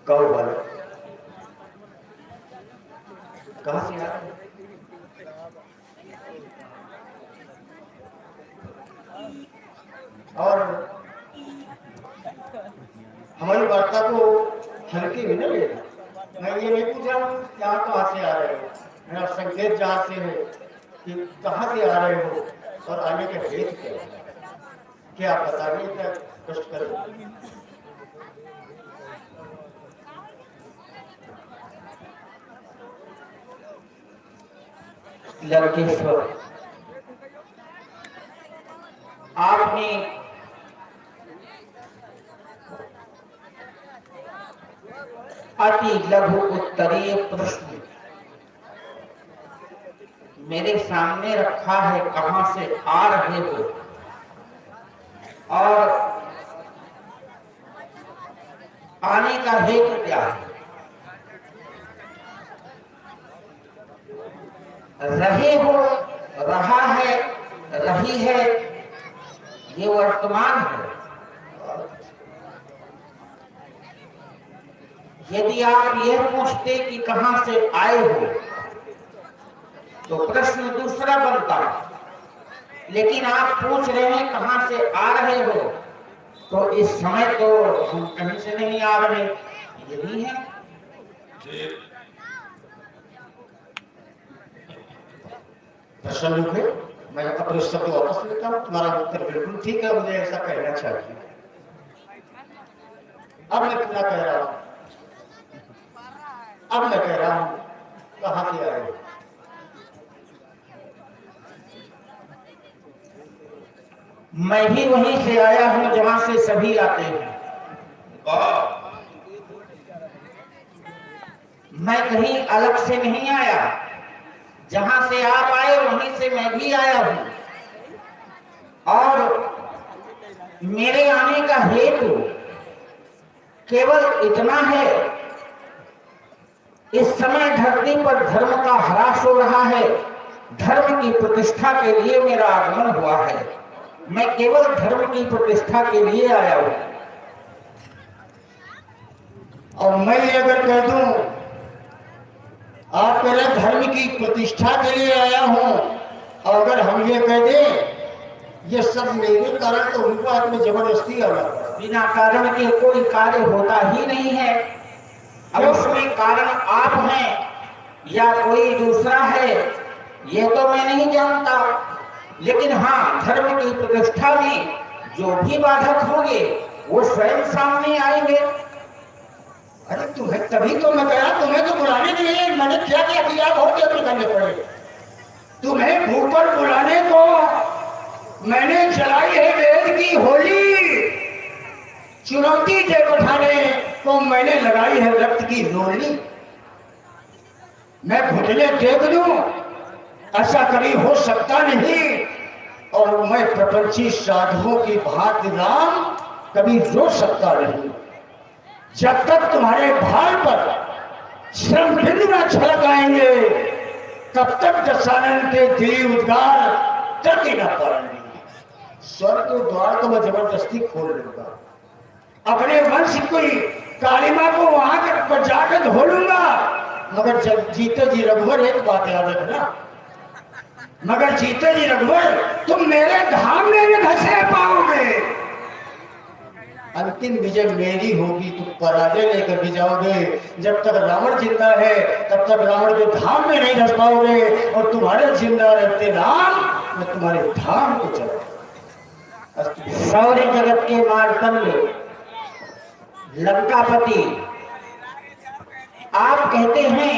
कहो बालक, कहां से आ रहे? और हमारी वार्ता को हल्के में न लेना। मैं ये नहीं पूछ रहा हूँ कि आप कहाँ से आ रहे हो, मेरा संकेत जहाँ से है कि कहाँ से आ रहे हो और आने का हेतु क्या है, क्या आप बताइए, क्या कष्ट करो। लड़केश्वर, आपने अति लघु उत्तरीय प्रश्न मेरे सामने रखा है, कहां से आ रहे हो और आने का हेतु क्या है। रहे हो, रहा है, रही है, ये वर्तमान है। यदि आप यह पूछते कि कहां से आए हो तो प्रश्न दूसरा बनता, लेकिन आप पूछ रहे हैं कहां से आ रहे हो, तो इस समय तो हम कहीं से नहीं आ रहे, यही है। प्रश्न है, मैं अपने शब्द वापस लेता हूं, तुम्हारा उत्तर बिल्कुल ठीक है, मुझे ऐसा कहना चाहिए। अब मैं क्या कह रहा हूं, अब मैं कह रहा हूं कहां से आए हो। मैं भी वहीं से आया हूं जहां से सभी आते हैं। मैं कहीं अलग से नहीं आया, जहां से आप आए वहीं से मैं भी आया हूं, और मेरे आने का हेतु केवल इतना है, इस समय धरती पर धर्म का ह्रास हो रहा है, धर्म की प्रतिष्ठा के लिए मेरा आगमन हुआ है। मैं केवल धर्म की प्रतिष्ठा के लिए आया हूं। और मैं अगर कह दूं आप कह रहे धर्म की प्रतिष्ठा के लिए आया हूं, और अगर हम ये कह दें ये सब मेरे कारण, तो उनको आदमी जबरदस्ती आना, बिना कारण के कोई कार्य होता ही नहीं है। अब उसमें कारण आप हैं या कोई दूसरा है, ये तो मैं नहीं जानता, लेकिन हाँ, धर्म की प्रतिष्ठा में जो भी बाधक होंगे वो स्वयं सामने आएंगे। अरे तुम्हें तभी तो मैं कहा, तुम्हें तो बुलाने के लिए मैंने क्या क्या किया, बहुत यत्न करने पड़े। तुम्हें मुंह पर बुलाने को मैंने चलाई है वेद की होली, चुनौती दे बैठाने को मैंने लगाई है रक्त की रोली। मैं घुटने टेक दूं ऐसा कभी हो सकता नहीं, और मैं प्रपंची साधुओं की भांति राम कभी रो सकता नहीं। जब तक तुम्हारे भार पर श्रम बिंदु न छलक आएंगे, तब तक दशानन के दिली उद्गार तक ही न पाएंगे। स्वर्ग के द्वार को मैं जबरदस्ती खोल लूंगा, अपने वंश की कालिमा को वहां पर जाकर धो लूंगा, मगर जब जीते जी रघुवर, एक बात याद रखना, मगर जीते जी रघुवर तुम मेरे धाम में भी धसे पाओगे। अंतिम विजय मेरी होगी, तुम पराजय लेकर भी जाओगे। जब तक रावण जिंदा है तब तक रावण के धाम में नहीं धस पाओगे, और तुम्हारे जिंदा रहते राम मैं तुम्हारे धाम को चला। सौर्य जगत के मार्तंड लंकापति, आप कहते हैं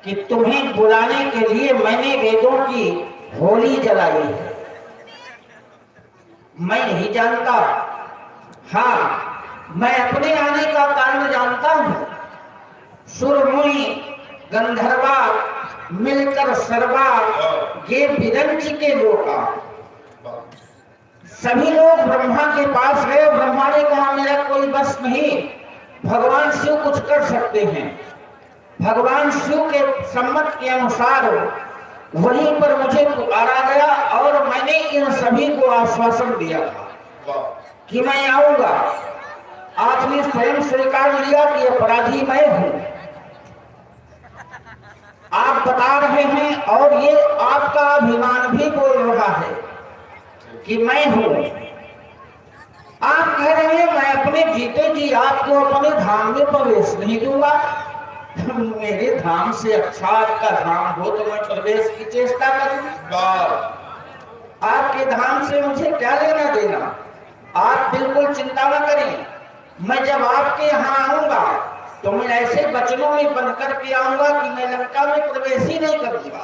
कि तुम्हें बुलाने के लिए मैंने वेदों की होली जलाई है। मैं नहीं जानता, हाँ मैं अपने आने का कारण जानता हूं। सुर मुनि गंधर्वा मिलकर सर्वा ये विरंच के लोका, सभी लोग ब्रह्मा के पास गए। ब्रह्मा ने कहा मेरा कोई बस नहीं, भगवान शिव कुछ कर सकते हैं। भगवान शिव के सम्मत के अनुसार वहीं पर मुझे पुकारा गया, और मैंने इन सभी को आश्वासन दिया था कि मैं आऊंगा। आपने स्वयं स्वीकार लिया कि अपराधी मैं हूं। आप बता रहे हैं और ये आपका अभिमान भी बोल रहा है कि मैं हूं। आप कह रहे हैं मैं अपने जीते जी आपको अपने धाम में प्रवेश नहीं दूंगा। मेरे धाम से अच्छा आपका धाम हो तो मैं प्रवेश की चेष्टा करूंगा। आपके धाम से मुझे क्या लेना देना। आप बिल्कुल चिंता न करें। मैं जब आपके यहाँ आऊंगा तो मैं ऐसे वचनों में बंद करके आऊंगा कि मैं लंका में प्रवेश ही नहीं करूंगा।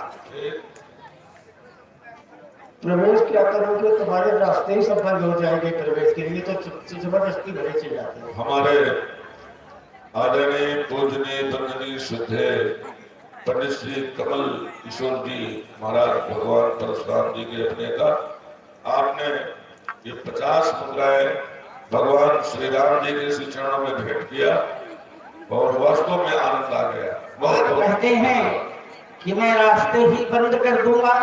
प्रवेश क्या करोगे, तुम्हारे रास्ते ही सब बंद हो जाएंगे प्रवेश के लिए, तो जबरदस्ती भरे चले जाते हैं। हमारे आदरणीय पूजनीय वंदनीय श्रद्धेय पंडित श्री कमल किशोर जी महाराज भगवान परशुराम जी के अपने का आपने ये 50 मुद्राएं भगवान श्री राम जी के श्री चरणों में भेंट किया और वास्तव में आनंद आ गया। बहुत बहुत कहते हैं कि मैं रास्ते ही बंद कर दूंगा।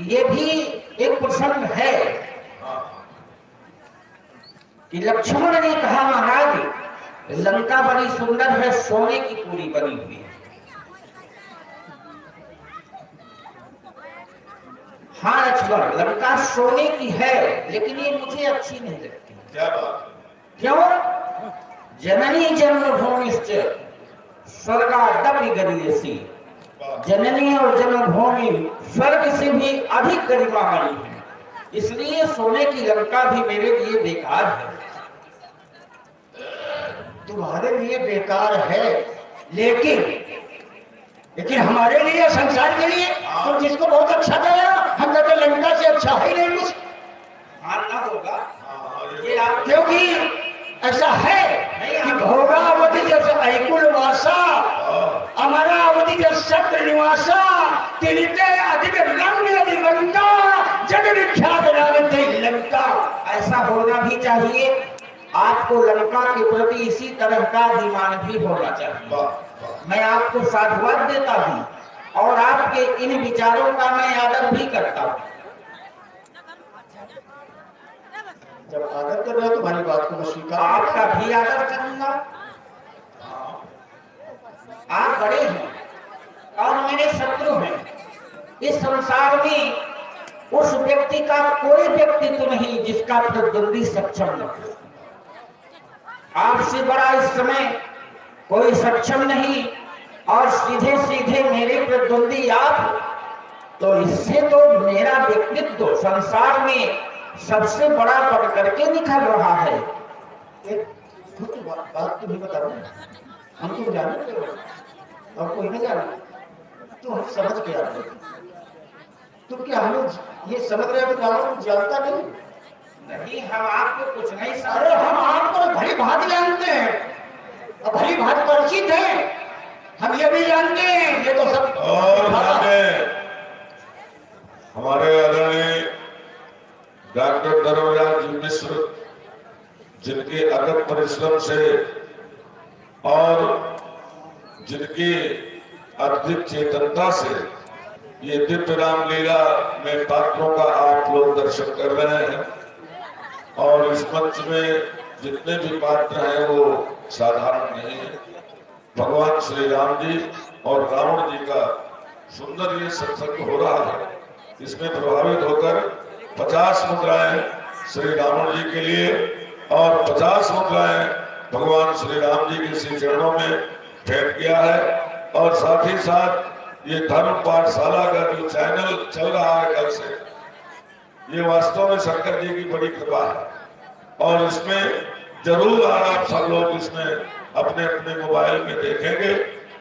ये भी एक प्रसंग है कि लक्ष्मण ने कहा महाराज लंका बड़ी सुंदर है, सोने की पूरी बनी हुई है। हाँ लक्ष्मण, लंका सोने की है लेकिन ये मुझे अच्छी नहीं लगती। क्या बात। क्यों? जननी जन्मभूमिश्च स्वर्गादपि गरीयसी। जननी और जन्मभूमि स्वर्ग से भी अधिक गरिमामयी है, इसलिए सोने की लंका भी मेरे लिए बेकार है। तुम्हारे लिए बेकार है लेकिन हमारे लिए, संसार के लिए तो जिसको बहुत अच्छा गया, हम तो लंका से अच्छा है नहीं कुछ। मानना होगा ये आप क्योंकि ऐसा है कि भोगावधि जैसे ऐकुल वासा, अमरावधि जैसे सत्र निवासा, तिलिते अधिक रम्य अधिगंता, जग विख्यात रावते लंका। ऐसा होना भी चाहिए। आपको लंका के प्रति इसी तरह का अभिमान भी होना चाहिए। मैं आपको साधुवाद देता हूं और आपके इन विचारों का मैं आदर भी करता हूं। जब आदर कर रहे हो तुम्हारी बात को मैं स्वीकार, आपका भी आदर करूंगा। आप बड़े हैं और मेरे शत्रु हैं। इस संसार में उस व्यक्ति का कोई व्यक्तित्व नहीं जिसका प्रतिद्वंदी सक्षम न हो। आपसे बड़ा इस समय कोई सक्षम नहीं और सीधे सीधे मेरे प्रतिद्वंदी आप, तो इससे तो मेरा व्यक्तित्व संसार में सबसे बड़ा बढ़ करके निकल रहा है। एक बात तुम्हें बता रहा हूं, हम तुम जानते हो और कोई नहीं जानते, तो हम समझ के आते। तुम क्या हमें ये समझ रहे हो कि जानता नहीं, हम आपको कुछ नहीं अरे हम आपको भली भांति जानते हैं और भली भांति परिचित हैं। हम ये भी जानते हैं, ये तो सब और हमारे आदरणीय डॉक्टर धर्मराज मिश्र जिनके अथक परिश्रम से और जिनकी अधिक चेतनता से ये दिव्य रामलीला में पात्रों का आप लोग दर्शन कर रहे हैं और इस मंच में जितने भी पात्र हैं वो साधारण नहीं है। भगवान श्री राम जी और रावण जी का सुंदर ये सत्संग हो रहा है। इसमें प्रभावित होकर 50 मुद्राएं श्री रावण जी के लिए और 50 मुद्राएं भगवान श्री राम जी के श्री चरणों में भेंट किया है। और साथ ही साथ ये धर्म पाठशाला का जो चैनल चल रहा है कल से, ये वास्तव में शंकर जी की बड़ी कृपा है और इसमें जरूर आप सब लोग इसमें अपने अपने मोबाइल में देखेंगे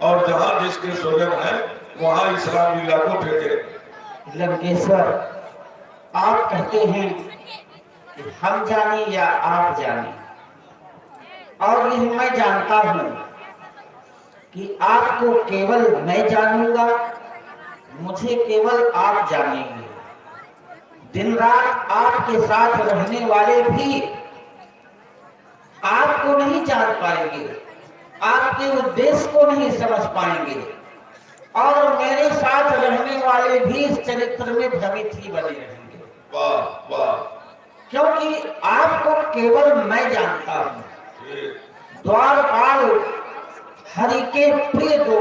और जहां जिसके स्वजन है वहां इस रामलीला को भेजेंगे। लंकेश्वर, आप कहते हैं कि हम जाने या आप जाने, और यह मैं जानता हूं कि आपको केवल मैं जानूंगा, मुझे केवल आप जानेंगे। दिन रात आपके साथ रहने वाले भी आपको नहीं जान पाएंगे, आपके उद्देश्य को नहीं समझ पाएंगे और मेरे साथ रहने वाले भी इस चरित्र में भ्रमित ही बने रहेंगे। वाह वाह, क्योंकि आपको केवल मैं जानता हूं। द्वारपाल हरि के प्रिय दो,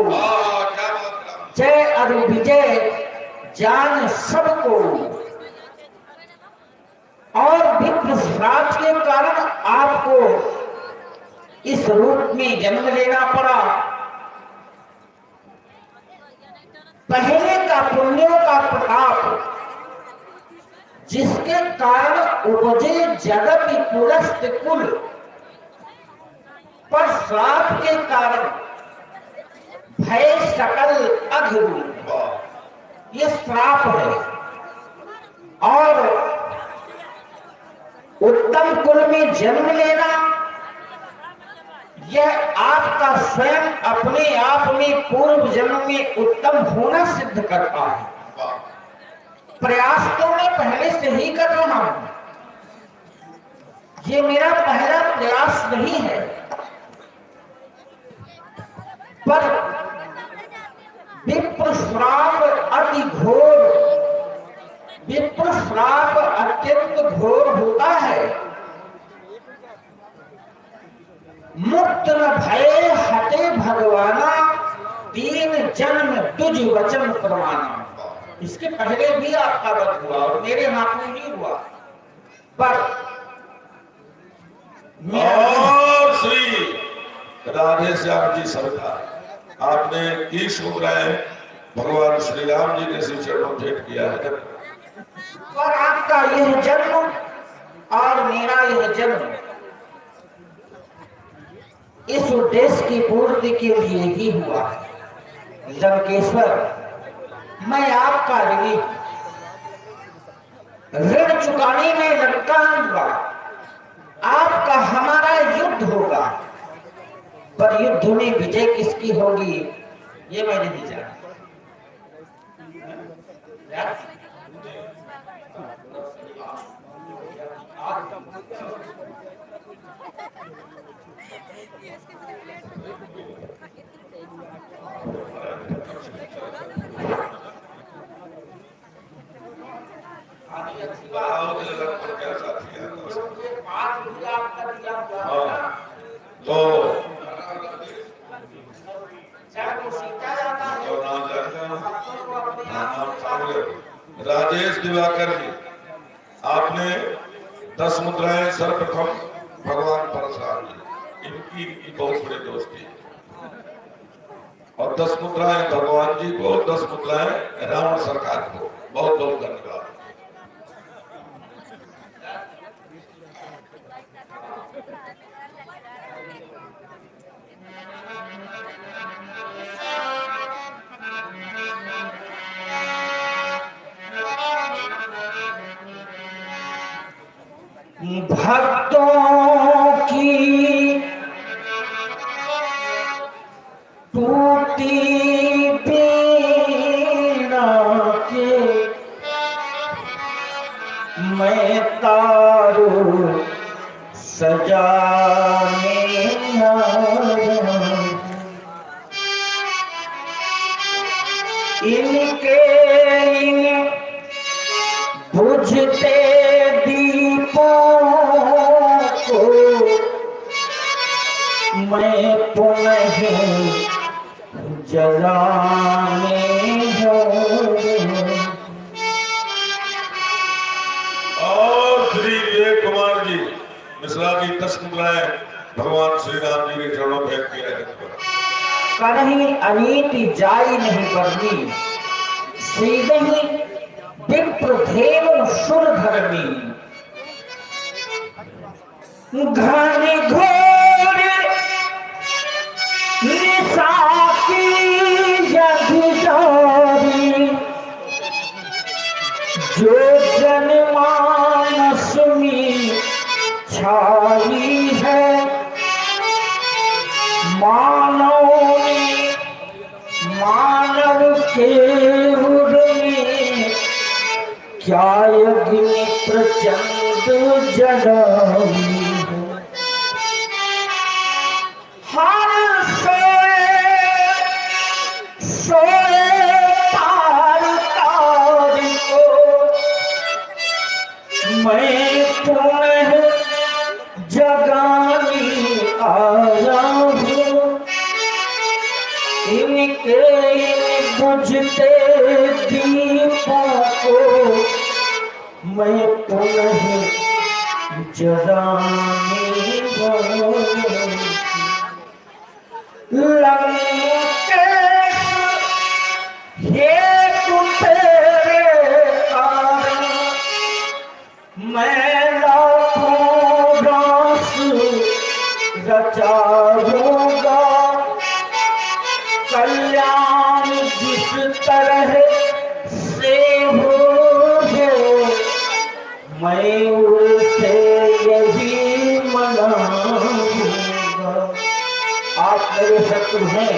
जय अरु विजय जान सबको। और विप्र श्राप के कारण आपको इस रूप में जन्म लेना पड़ा। पहले का पुण्यों का प्रताप जिसके कारण उपजे जगत कुलस्त कुल, पर श्राप के कारण भय सकल अघरूप। ये श्राप है। और उत्तम कुल में जन्म लेना यह आपका स्वयं अपने आप में पूर्व जन्म में उत्तम होना सिद्ध करता है। प्रयास तो मैं पहले से ही कर रहा हूं, ये मेरा पहला प्रयास नहीं है, पर विप्र श्राप अति घोर, विप्र श्राप अत्यंत घोर होता है। मुक्त न भय हटे भगवाना, तीन जन्म तुझ वचन प्रमाना। इसके पहले भी आपका वध हुआ और मेरे हाथ में नहीं हुआ, पर और श्री राधे श्याम जी सरकार आपने की शुभराय भगवान श्री राम जी ने श्री चरणों भेंट किया है। और आपका यह जन्म और मेरा यह जन्म इस उद्देश्य की पूर्ति के लिए ही हुआ है। लंकेश्वर, मैं आपका ऋणी, ऋण चुकाने में लंका आऊंगा, आपका हमारा युद्ध होगा, पर युद्ध में विजय किसकी होगी ये मैं नहीं जानता। तो राजेश दिवाकर जी, आपने 10 मुद्राएं सर्वप्रथम भगवान परशुराम जी, इनकी बहुत बड़ी दोस्ती, और 10 मुद्राएं भगवान जी को, 10 मुद्राएं रावण सरकार को। बहुत बहुत धन्यवाद। भक्तों की टूटी पीड़ा के मैं तारू सजाने इनके बुझते मैं पुनः जलाने और श्री विवेक कुमार जी मिश्रा की 10 मुद्राएं भगवान श्री राम जी के चरणों में किया है। कहीं अनीति जाई नहीं करनी, सीधे ही विप्रधेनु सुर धर्मी। घने घोर निशा की जगदारी, जो जनमानस में छाई है, मानव के हृदय क्या अग्नि प्रचंड जलावी। हर सोए तार तार को मैं तो आया हूँ इनके बुझते दीपों को मैं पुनः जगाने लंकेश हेतु तेरे कारण मैं लाखों रास रचाऊंगा कल्याण जिस तरह से हो मैं उसे यही मनाऊंगा। आप मेरे शत्रु हैं,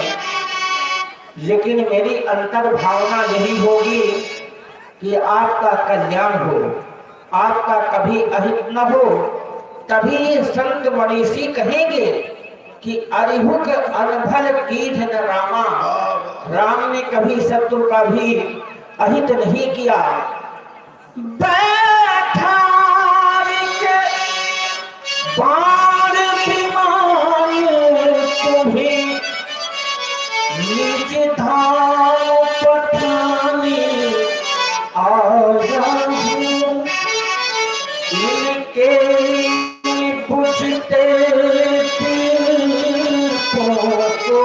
लेकिन मेरी अंतर भावना यही होगी कि आपका कल्याण हो, आपका कभी अहित न हो। तभी संत मनीषी कहेंगे कि अरिहुक अनभल कीठ न रामा, राम ने कभी शत्रु का भी अहित नहीं किया। बैठा के बाण विमान तुम्हें निज धाम पठाने आया हूँ इनके बुझते दीपों को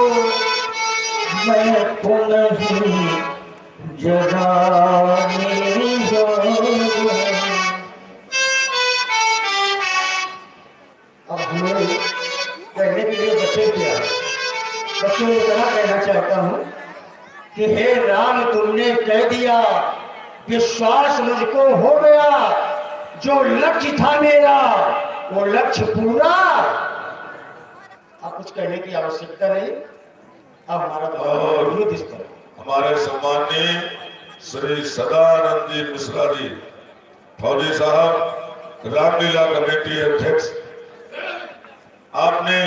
मैं पुनः जगाने जाऊंगा। अब हमें कहने के लिए बच्चे क्या बच्चों को इतना कहना चाहता हूँ कि हे राम तुमने कह दिया, विश्वास मुझको हो गया, जो लक्ष्य था मेरा वो लक्ष्य पूरा। अब कुछ कहने की आवश्यकता नहीं। अब हमारा युद्ध इस पर हमारे सम्माननीय श्री सदानंद जी मिश्रा जी फौजी साहब, रामलीला कमेटी अध्यक्ष, आपने